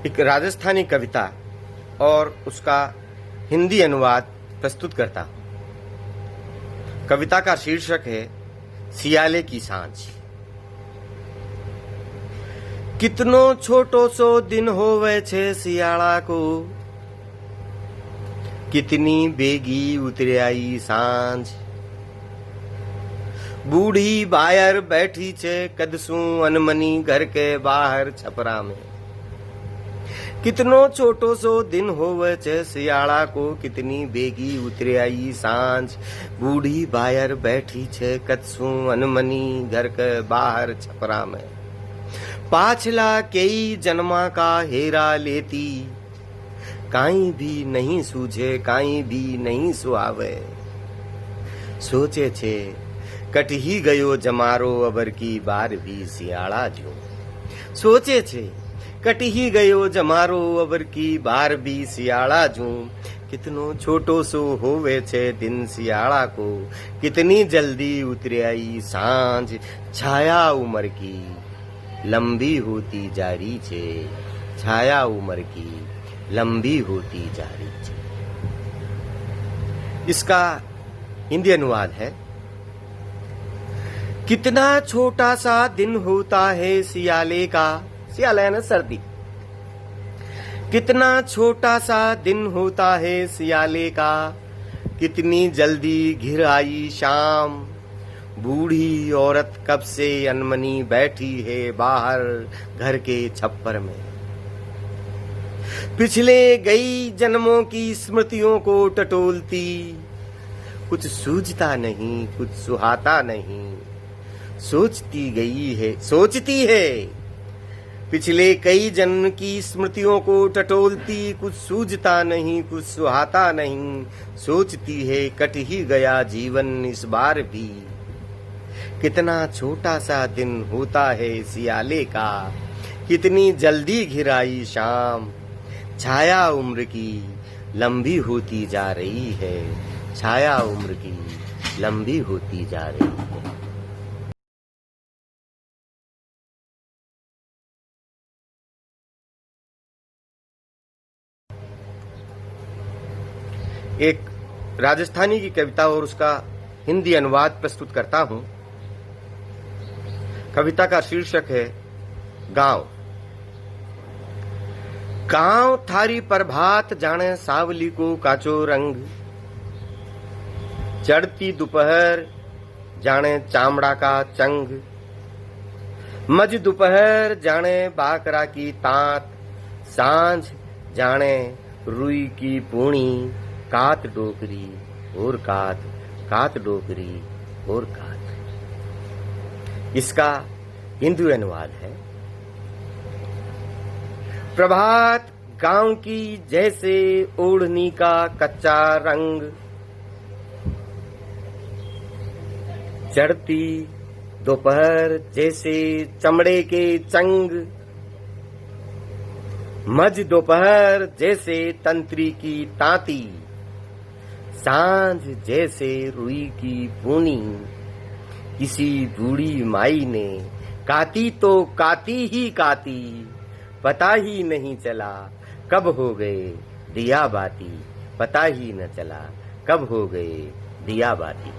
एक राजस्थानी कविता और उसका हिंदी अनुवाद प्रस्तुत करता हूं। कविता का शीर्षक है सियाले की सांझ। कितनो छोटो सो दिन होवे छे सियाळा को, कितनी बेगी उतरे आई सांझ। बूढ़ी बायर बैठी छे कदसू अनमनी घर के बाहर छपरा में। कितनो छोटो सो दिन होवे छे सियाळा को, कितनी बेगी उतरे आई सांझ। बूढ़ी बायर बैठी छे कदसू अनमनी घर के बाहर छपरा में। पाछला कई जन्मा का हेरा लेती, काई भी नहीं सूझे काई भी नहीं सुहावे। सोचे छे कट ही गयो जमारो अबर की बार भी सियाळा जो। सोचे छे कट ही गयो जमारो अबर की बार भी सियाळा जो। कितनो छोटो सो होवे छे दिन सियाळा को, कितनी जल्दी उतरे आई सांझ। छाया उम्र की लंबी होती जा रही छे, छाया उम्र की लंबी होती जा रही छे। इसका हिंदी अनुवाद है, कितना छोटा सा दिन होता है सियाले का। सियाला है ना सर्दी। कितना छोटा सा दिन होता है सियाले का, कितनी जल्दी घिर आई शाम। बूढ़ी औरत कब से अनमनी बैठी है बाहर घर के छप्पर में। पिछले गई जन्मों की स्मृतियों को टटोलती, कुछ सूझता नहीं कुछ सुहाता नहीं। सोचती गई है सोचती है, पिछले कई जन्म की स्मृतियों को टटोलती, कुछ सूझता नहीं कुछ सुहाता नहीं। सोचती है कट ही गया जीवन इस बार भी, कितना छोटा सा दिन होता है सियाले का, कितनी जल्दी घिर आई शाम। छाया उम्र की लंबी होती जा रही है, छाया उम्र की लंबी होती जा रही है। एक राजस्थानी की कविता और उसका हिंदी अनुवाद प्रस्तुत करता हूं। कविता का शीर्षक है गांव। गांव थारी प्रभात जाने सावली को काचो रंग। चढ़ती दोपहर जाने चामड़ा का चंग। मज दोपहर जाने बाकरा की तात। सांझ जाने रुई की पूणी। कात डोकरी और कात, कात डोकरी और कात। इसका हिंदी अनुवाद है, प्रभात गांव की जैसे ओढ़नी का कच्चा रंग। चढ़ती दोपहर जैसे चमड़े के चंग। मज दोपहर जैसे तंत्री की तांती। सांझ जैसे रुई की पूनी। किसी बूढ़ी माई ने काती तो काती ही काती। पता ही नहीं चला कब हो गए दिया बाती। पता ही न चला कब हो गए दिया बाती।